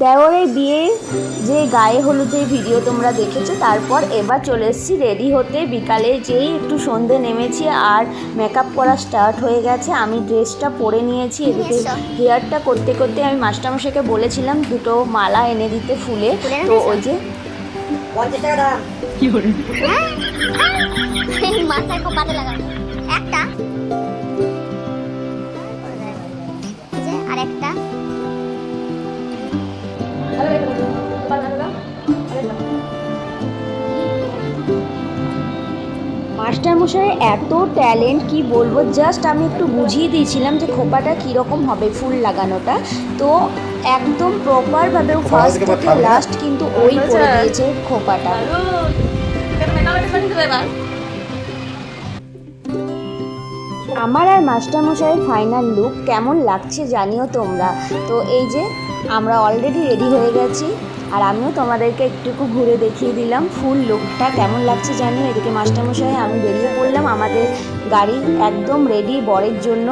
দেওরের বিয়ে যে গায়ে হলুদের ভিডিও তোমরা দেখেছো, তারপর এবার চলে এসেছি রেডি হতে। বিকালে যেই একটু সন্ধে নেমেছি আর মেকআপ করা স্টার্ট হয়ে গেছে। আমি ড্রেসটা পরে নিয়েছি। এদিকে হেয়ারটা করতে করতে আমি মাস্টারমশাইকে বলেছিলাম দুটো মালা এনে দিতে ফুলে, তো ওই যে মাথায় খুব বাজে লাগা একটা আর একটা মাস্টারমশাই এত ট্যালেন্ট কি বলবো, জাস্ট আমি একটু বুঝিয়ে দিয়েছিলাম যে খোপাটা কীরকম হবে ফুল লাগানোটা, তো একদম প্রপারভাবে ফার্স্ট থেকে লাস্ট কিন্তু ওই করে দিয়েছে খোপাটা। আমার আর মাস্টারমশাইয়ের ফাইনাল লুক কেমন লাগছে জানিও তোমরা। তো এই যে আমরা অলরেডি রেডি হয়ে গেছি, আর আমিও তোমাদেরকে একটুকু ঘুরে দেখিয়ে দিলাম ফুল লুকটা কেমন লাগছে জানিও। এদিকে মাস্টারমশাই আমি বেরিয়ে পড়লাম, আমাদের গাড়ি একদম রেডি বরের জন্য।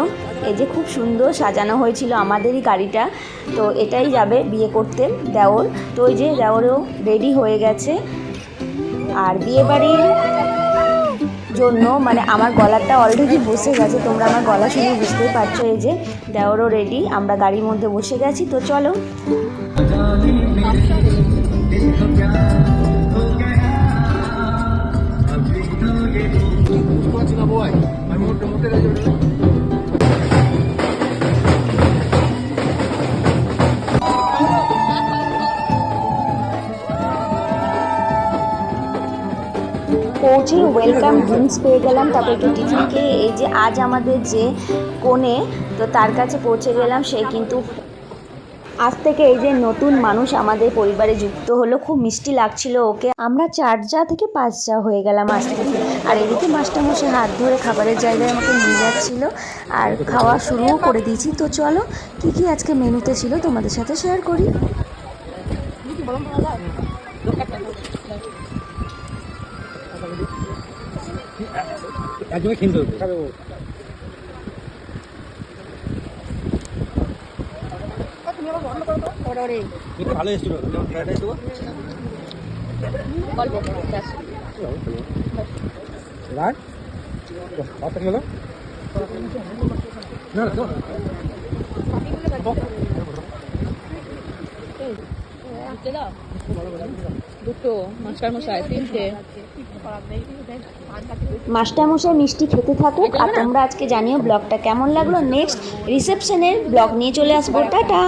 এই যে খুব সুন্দর সাজানো হয়েছিল আমাদেরই গাড়িটা, তো এটাই যাবে বিয়ে করতে দেওর। তো ওই যে দেওরেও রেডি হয়ে গেছে। আর বিয়ে বাড়ির জন্য মানে আমার গলাটা অলরেডি বসে গেছে, তোমরা আমার গলা শুনে বুঝতেই পারছো। এই যে দেওরও রেডি, আমরা গাড়ির মধ্যে বসে গেছি, তো চলো। পৌঁছে ওয়েলকাম ড্রিঙ্কস পেয়ে গেলাম, তারপর একটু টিফিন খেয়ে এই যে আজ আমাদের যে কনে, তো তার কাছে পৌঁছে গেলাম। সে কিন্তু আজ থেকে এই যে নতুন মানুষ আমাদের পরিবারে যুক্ত হলো, খুব মিষ্টি লাগছিল ওকে। আমরা 4 জা থেকে 5 জা হয়ে গেলাম আজ থেকে। আর এদিকে মাস্টারমশাই হাত ধরে খাবারের জায়গায় আমাকে নিয়ে যাচ্ছিলো, আর খাওয়া শুরুও করে দিয়েছি। তো চলো কী কী আজকে মেনুতে ছিল তোমাদের সাথে শেয়ার করি। একদমই কিনতে হবে। ভালো এসেছিল মাস্টারমশাই মিষ্টি খেতে থাকুক, আর তোমরা আজকে জানিও ব্লগটা কেমন লাগলো। নেক্সট রিসেপশনের ব্লগ নিয়ে চলে আসবো। টাটা।